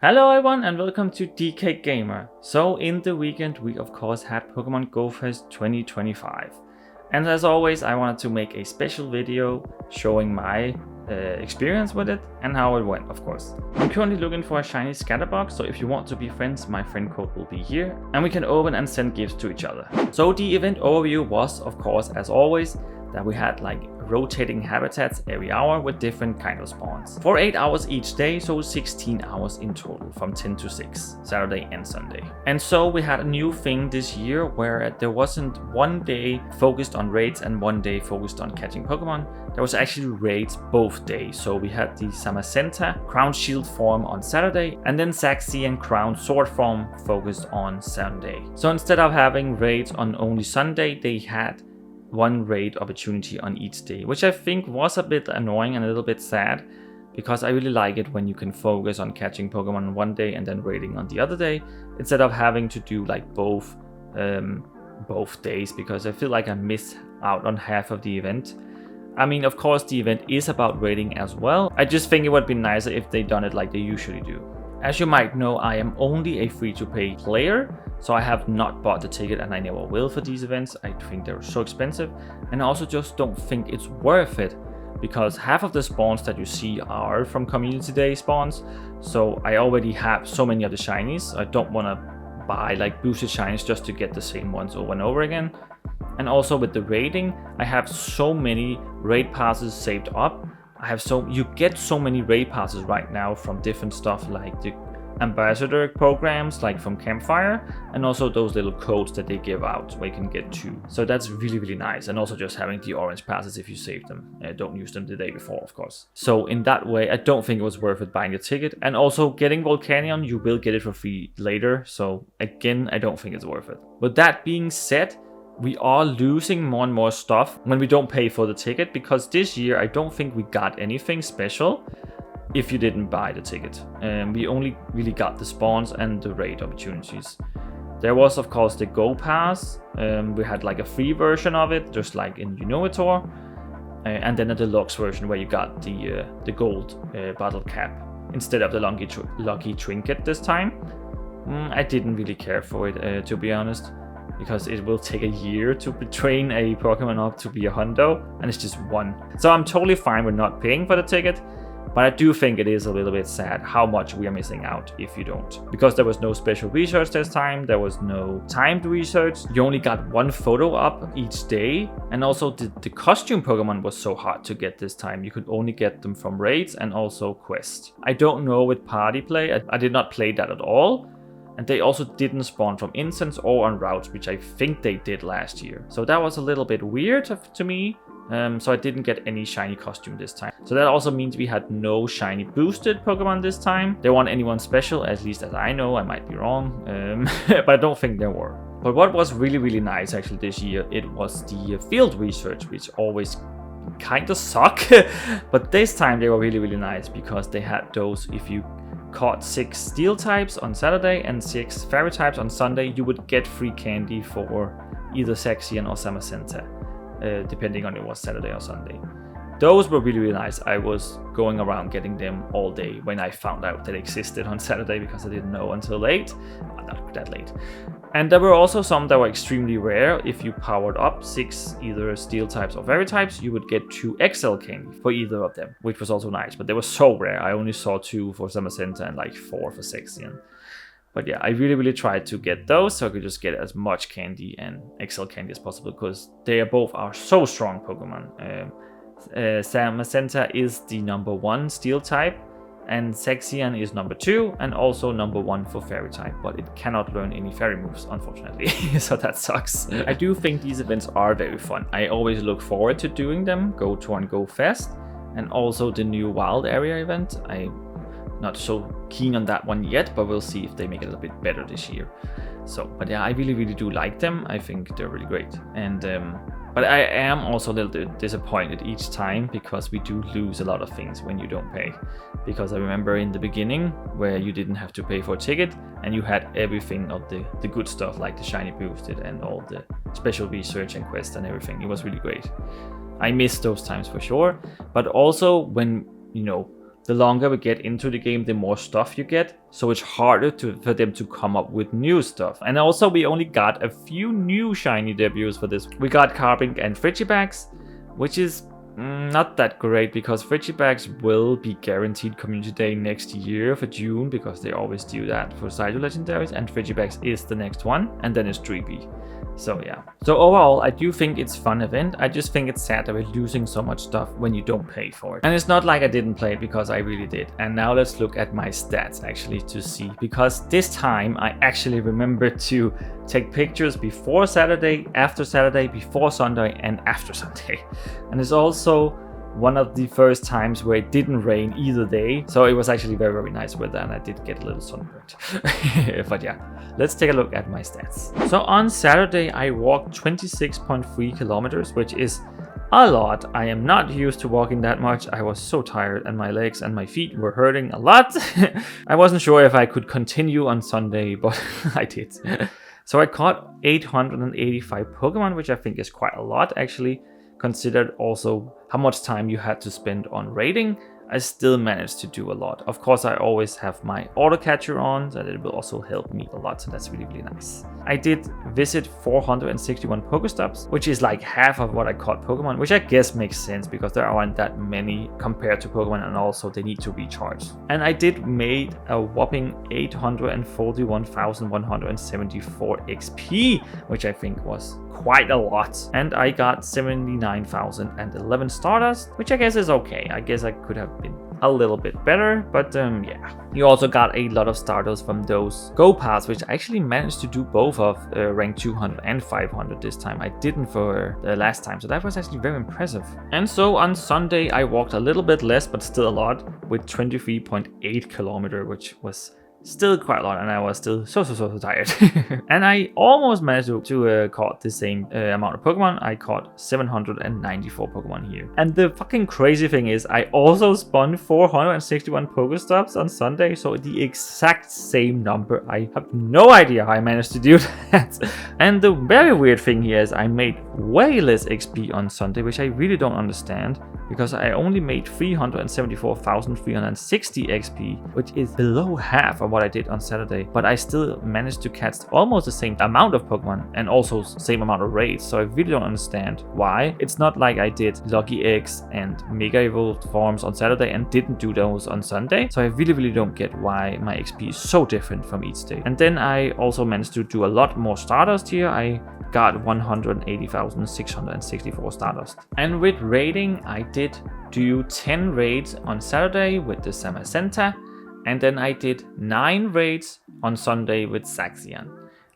Hello everyone and welcome to DK Gamer. So in the weekend we of course had Pokémon Go Fest 2025. And as always I wanted to make a special video showing my experience with it and how it went of course. I'm currently looking for a shiny scatterbox, so if you want to be friends my friend code will be here and we can open and send gifts to each other. So the event overview was of course as always that we had like rotating habitats every hour with different kind of spawns for 8 hours each day, so 16 hours in total from 10 to 6 Saturday and Sunday. And so we had a new thing this year where there wasn't one day focused on raids and one day focused on catching Pokemon. There was actually raids both days, so we had the Samacenta Crown Shield form on Saturday and then Zaxian Crown Sword form focused on Sunday. So instead of having raids on only Sunday, they had one raid opportunity on each day, which I think was a bit annoying and a little bit sad, because I really like it when you can focus on catching Pokemon on one day and then raiding on the other day, instead of having to do like both days, because I feel like I miss out on half of the event. I mean, of course the event is about raiding as well. I just think it would be nicer if they done it like they usually do. As you might know, I am only a free-to-play player, so I have not bought the ticket and I never will for these events. I think they're so expensive, and I also just don't think it's worth it, because half of the spawns that you see are from Community Day spawns, so I already have so many of the shinies. I don't want to buy like boosted shinies just to get the same ones over and over again. And also with the raiding, I have so many raid passes saved up. You get so many raid passes right now from different stuff like the ambassador programs like from Campfire, and also those little codes that they give out where you can get two. So that's really nice, and also just having the orange passes if you save them. Don't use them the day before of course. So in that way I don't think it was worth it buying the ticket, and also getting Volcanion, you will get it for free later, so again I don't think it's worth it. With that being said, we are losing more and more stuff when we don't pay for the ticket, because this year I don't think we got anything special if you didn't buy the ticket. We only really got the spawns and the raid opportunities. There was of course the Go Pass. We had like a free version of it, just like in Unonitor, and then a deluxe version where you got the gold bottle cap instead of the lucky trinket this time. I didn't really care for it to be honest, because it will take a year to train a Pokemon up to be a hundo, and it's just one. So I'm totally fine with not paying for the ticket, but I do think it is a little bit sad how much we are missing out if you don't. Because there was no special research this time, there was no timed research, you only got one photo up each day, and also the costume Pokemon was so hard to get this time. You could only get them from raids and also quests. I don't know with party play, I did not play that at all. And they also didn't spawn from instance or on routes, which I think they did last year. So that was a little bit weird to me. So I didn't get any shiny costume this time. So that also means we had no shiny boosted Pokemon this time. There weren't anyone special, at least as I know. I might be wrong, but I don't think there were. But what was really nice actually this year, it was the field research, which always kind of suck. But this time they were really nice, because they had those, if you caught 6 steel types on Saturday and 6 fairy types on Sunday, you would get free candy for either Zaxian or Samacenta, depending on it was Saturday or Sunday. Those were really nice. I was going around getting them all day when I found out that existed on Saturday, because I didn't know until late. Not that late. And there were also some that were extremely rare. If you powered up 6 either steel types or fairy types, you would get 2 XL candy for either of them, which was also nice, but they were so rare. I only saw 2 for Samacenta and like 4 for Zaxian. But yeah, I really tried to get those so I could just get as much candy and XL candy as possible, because they both are so strong Pokemon. Samacenta is the number 1 steel type, and Zaxian is number 2 and also number 1 for fairy type, but it cannot learn any fairy moves unfortunately. So that sucks. I do think these events are very fun. I always look forward to doing them, Pokémon Go Fest, and also the new wild area event. I'm not so keen on that one yet, but we'll see if they make it a little bit better this year. So, but yeah, I really do like them. I think they're really great. And but I am also a little bit disappointed each time, because we do lose a lot of things when you don't pay. Because I remember in the beginning where you didn't have to pay for a ticket and you had everything of the good stuff like the shiny boosted and all the special research and quests and everything. It was really great. I miss those times for sure. But also when, you know, the longer we get into the game, the more stuff you get. So it's harder for them to come up with new stuff. And also we only got a few new shiny debuts for this. We got Carbink and Frigibax, which is not that great because Frigibax will be guaranteed Community Day next year for June, because they always do that for Cyber Legendaries, and Frigibax is the next one, and then it's 3B. So yeah. So overall, I do think it's a fun event. I just think it's sad that we're losing so much stuff when you don't pay for it. And it's not like I didn't play it, because I really did. And now let's look at my stats actually to see, because this time I actually remember to take pictures before Saturday, after Saturday, before Sunday, and after Sunday. And it's also one of the first times where it didn't rain either day, so it was actually very, very nice weather, and I did get a little sunburned. But yeah, let's take a look at my stats. So on Saturday I walked 26.3 kilometers, which is a lot. I am not used to walking that much. I was so tired, and my legs and my feet were hurting a lot. I wasn't sure if I could continue on Sunday, but I did. So I caught 885 Pokemon, which I think is quite a lot actually, considered also how much time you had to spend on raiding. I still managed to do a lot. Of course, I always have my auto catcher on, so it will also help me a lot, so that's really, really nice. I did visit 461 Pokestops, which is like half of what I caught Pokemon, which I guess makes sense because there aren't that many compared to Pokemon, and also they need to recharge. And I did made a whopping 841,174 XP, which I think was quite a lot. And I got 79,011 Stardust, which I guess is okay. I guess I could have been a little bit better, but yeah. You also got a lot of Stardust from those Go Paths, which I actually managed to do both of rank 200 and 500 this time. I didn't for the last time, so that was actually very impressive. And so on Sunday I walked a little bit less, but still a lot, with 23.8 kilometers, which was still quite a lot, and I was still so tired. And I almost managed to caught the same amount of Pokemon. I caught 794 Pokemon here. And the fucking crazy thing is I also spun 461 Pokestops on Sunday, so the exact same number. I have no idea how I managed to do that. And the very weird thing here is I made way less XP on Sunday, which I really don't understand, because I only made 374,360 XP, which is below half of what I did on Saturday, but I still managed to catch almost the same amount of Pokemon and also same amount of raids, so I really don't understand why. It's not like I did Lucky Eggs and Mega Evolved forms on Saturday and didn't do those on Sunday, so I really don't get why my XP is so different from each day. And then I also managed to do a lot more Stardust here. I got 180,664 Stardust. And with raiding, I did do 10 raids on Saturday with the Samacenta, and then I did 9 raids on Sunday with Zaxian.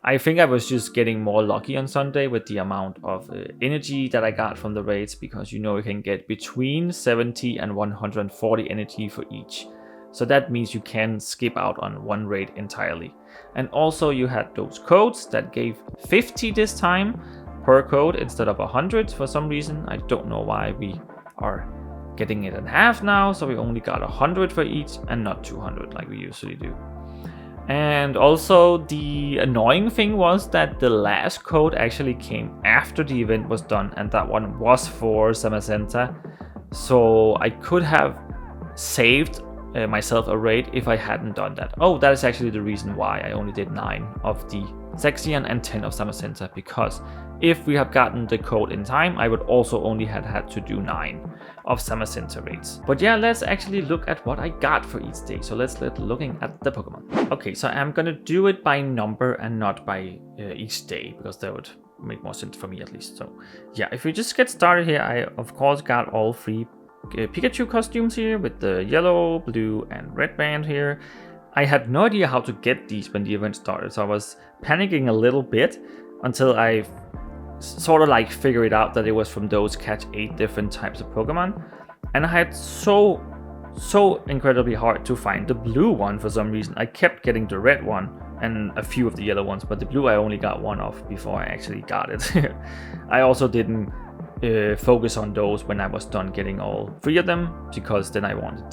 I think I was just getting more lucky on Sunday with the amount of energy that I got from the raids, because you know you can get between 70 and 140 energy for each. So that means you can skip out on one raid entirely. And also you had those codes that gave 50 this time per code instead of 100 for some reason. I don't know why we are getting it in half now, so we only got 100 for each and not 200 like we usually do. And also the annoying thing was that the last code actually came after the event was done, and that one was for Samacenta. So I could have saved myself a raid if I hadn't done that. Oh, that is actually the reason why I only did 9 of the Zaxian and 10 of Samacenta, because if we had gotten the code in time, I would also only have had to do 9 of Samacenta raids. But yeah, let's actually look at what I got for each day. So let's start looking at the Pokemon. Okay, so I'm gonna do it by number and not by each day, because that would make more sense for me at least. So yeah, if we just get started here, I of course got all 3 Pikachu costumes here with the yellow, blue and red band here. I had no idea how to get these when the event started, so I was panicking a little bit until I sort of like figured out that it was from those catch 8 different types of Pokemon. And I had so incredibly hard to find the blue one for some reason. I kept getting the red one and a few of the yellow ones, but the blue I only got 1 of before I actually got it. I also didn't focus on those when I was done getting all 3 of them, because then I wanted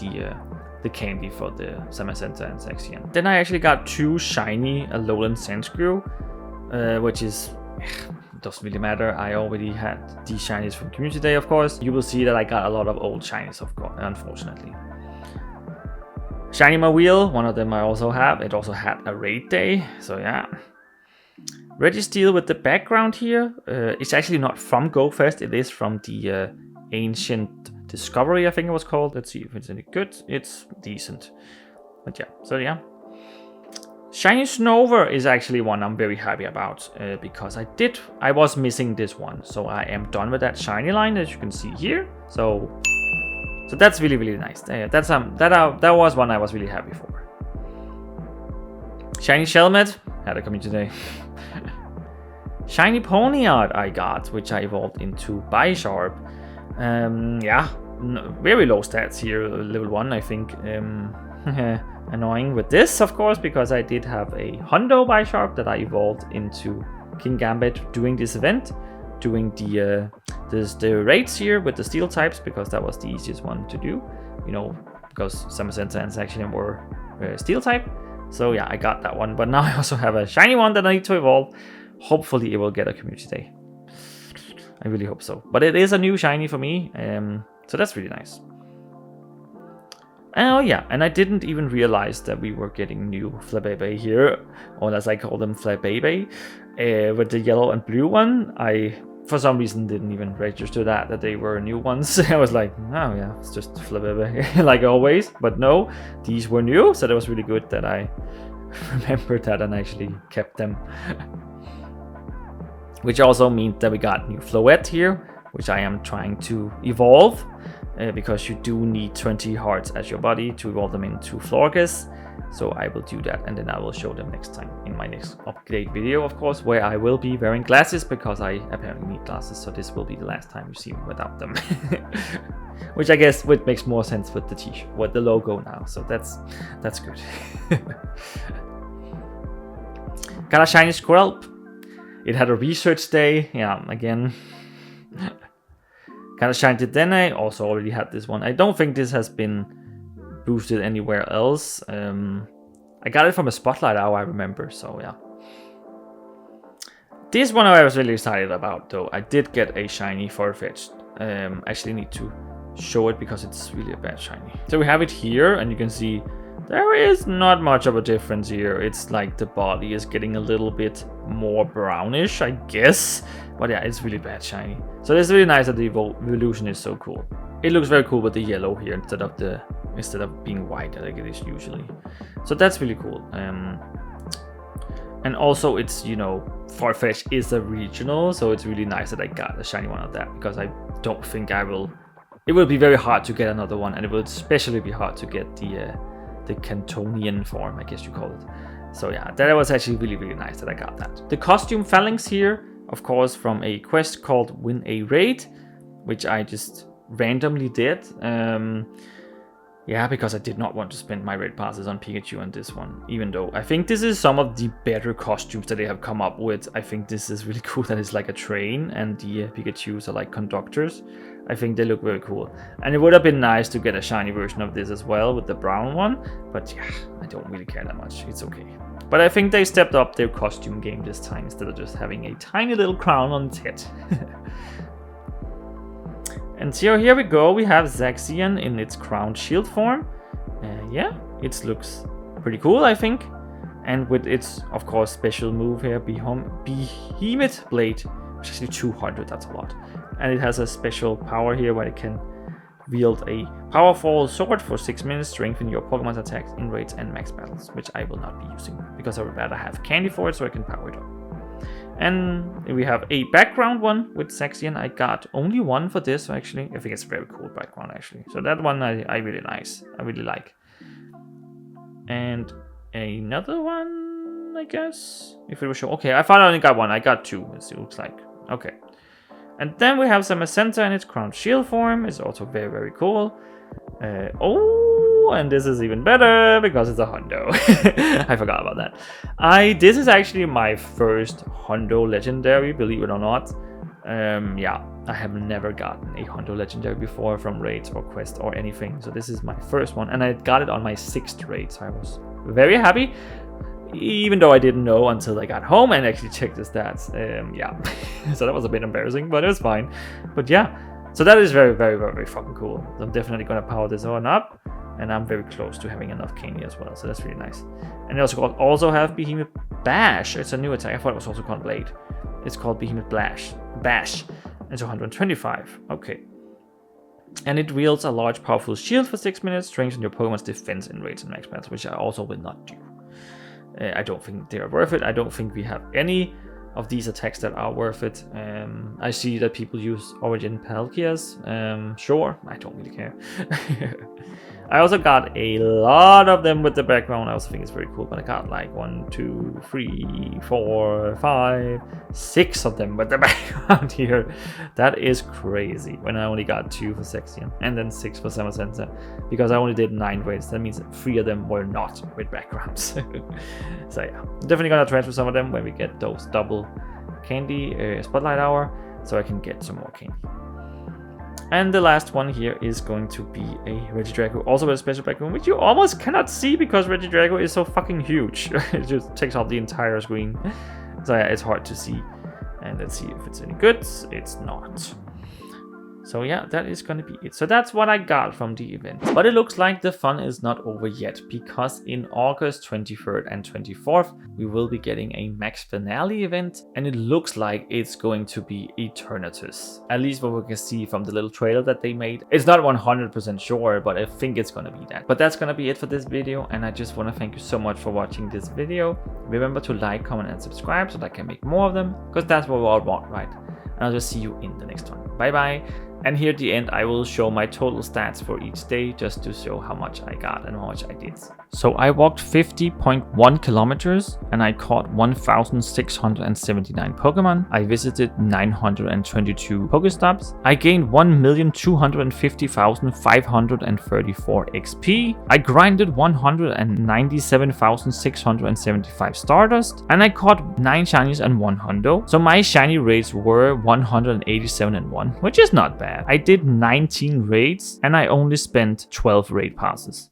the candy for the Samacenta and Zaxian. Then I actually got 2 shiny Alolan Sandskrew, which is doesn't really matter. I already had these shinies from Community Day, of course. You will see that I got a lot of old shinies, of course, unfortunately. Shiny my wheel, one of them I also have. It also had a raid day, so yeah. Registeel with the background here. It's actually not from Go Fest, it is from the Ancient Discovery, I think it was called. Let's see if it's any good. It's decent. But yeah, so yeah. Shiny Snover is actually one I'm very happy about because I was missing this one. So I am done with that shiny line, as you can see here. So that's really, really nice. That was one I was really happy for. Shiny Shelmet, had a coming today. Shiny Ponyard I got, which I evolved into Bisharp. Yeah, very low stats here, level 1 I think. Annoying with this, of course, because I did have a Hundo Bisharp that I evolved into King Gambit during this event, doing the raids here with the steel types, because that was the easiest one to do, you know, because Samacenta and Saxion were steel type. So yeah, I got that one, but now I also have a shiny one that I need to evolve. Hopefully it will get a community day. I really hope so. But it is a new shiny for me, so that's really nice. Oh yeah, and I didn't even realize that we were getting new Flabébé here, or as I call them, Flabébé, with the yellow and blue one. I, for some reason, didn't even register that they were new ones. I was like, oh yeah, it's just Flabébé, like always. But no, these were new, so that was really good that I remembered that and actually kept them. Which also means that we got new Floette here, which I am trying to evolve. Because you do need 20 hearts as your body to evolve them into Florges. So I will do that, and then I will show them next time in my next update video, of course, where I will be wearing glasses because I apparently need glasses. So this will be the last time you see me without them. Which I guess makes more sense with the t-shirt, with the logo now. So that's good. Got a shiny Squirrel. It had a research day. Yeah, again. Kind of Shiny Dene, also already had this one. I don't think this has been boosted anywhere else. I got it from a Spotlight Hour, I remember, so yeah. This one I was really excited about, though. I did get a shiny Farfetch'd. Actually need to show it because it's really a bad shiny. So we have it here, and you can see there is not much of a difference here. It's like the body is getting a little bit more brownish, I guess. But yeah, it's really bad shiny. So it's really nice that the evolution is so cool. It looks very cool with the yellow here instead of being white like it is usually. So that's really cool. And also it's, you know, Farfetch is a regional, so it's really nice that I got a shiny one of that, because I don't think I will. It will be very hard to get another one, and it will especially be hard to get the Cantonian form, I guess you call it. So yeah, that was actually really, really nice that I got that. The costume phalanx here, of course, from a quest called Win a Raid, which I just randomly did. Yeah, because I did not want to spend my raid passes on Pikachu on this one, even though I think this is some of the better costumes that they have come up with. I think this is really cool that it's like a train and the Pikachus are like conductors. I think they look very cool. And it would have been nice to get a shiny version of this as well with the brown one, but yeah, I don't really care that much. It's okay. But I think they stepped up their costume game this time instead of just having a tiny little crown on its head. And so here we go, we have Zaxian in its crowned shield form. Yeah, it looks pretty cool, I think. And with its, of course, special move here, Behemoth Blade, which is actually 200, that's a lot. And it has a special power here where it can wield a powerful sword for 6 minutes, strengthen your Pokemon's attacks in raids and max battles, which I will not be using because I would rather have candy for it so I can power it up. And we have a background one with Zaxian. I got only one for this, actually. I think it's a very cool background, actually. So that one I really nice. I really like. And another one, I guess, if it was show. Okay, I thought I only got one. I got two, it looks like. Okay. And then we have Samacenta in its crowned shield form. It's also very, very cool. Oh, and this is even better because it's a Hundo. I forgot about that. This is actually my first Hundo legendary, believe it or not. Yeah, I have never gotten a Hundo legendary before from raids or quest or anything. So this is my first one, and I got it on my 6th raid. So I was very happy, even though I didn't know until I got home and actually checked the stats. Yeah, so that was a bit embarrassing, but it was fine. But yeah. So that is very, very, very, very fucking cool. I'm definitely gonna power this one up. And I'm very close to having enough candy as well, so that's really nice. And they also have Behemoth Bash. It's a new attack. I thought it was also called Blade. It's called Behemoth Bash. It's 125. Okay. And it wields a large, powerful shield for 6 minutes, strengthens your Pokemon's defense in raids and max battles, which I also will not do. I don't think they are worth it. I don't think we have any of these attacks that are worth it. I see that people use Origin Palkias. Sure, I don't really care. I also got a lot of them with the background. I also think it's very cool, but I got like 1, 2, 3, 4, 5, 6 of them with the background here. That is crazy. When I only got 2 for Sexion and then 6 for Summer Center, because I only did 9 raids. That means 3 of them were not with backgrounds. So yeah, I'm definitely gonna transfer some of them when we get those double candy spotlight hour, so I can get some more candy. And the last one here is going to be a Regidrago, also with a special background, which you almost cannot see because Regidrago is so fucking huge. It just takes up the entire screen. So yeah, it's hard to see. And let's see if it's any good. It's not. So yeah, that is gonna be it. So that's what I got from the event. But it looks like the fun is not over yet, because in August 23rd and 24th, we will be getting a max finale event, and it looks like it's going to be Eternatus. At least what we can see from the little trailer that they made. It's not 100% sure, but I think it's gonna be that. But that's gonna be it for this video, and I just wanna thank you so much for watching this video. Remember to like, comment, and subscribe so that I can make more of them, because that's what we all want, right? And I'll just see you in the next one. Bye bye. And here at the end, I will show my total stats for each day, just to show how much I got and how much I did. So I walked 50.1 kilometers and I caught 1,679 Pokemon. I visited 922 Pokestops. I gained 1,250,534 XP. I grinded 197,675 Stardust. And I caught 9 shinies and 1 hundo. So my shiny rates were 187 and 1, which is not bad. I did 19 raids and I only spent 12 raid passes.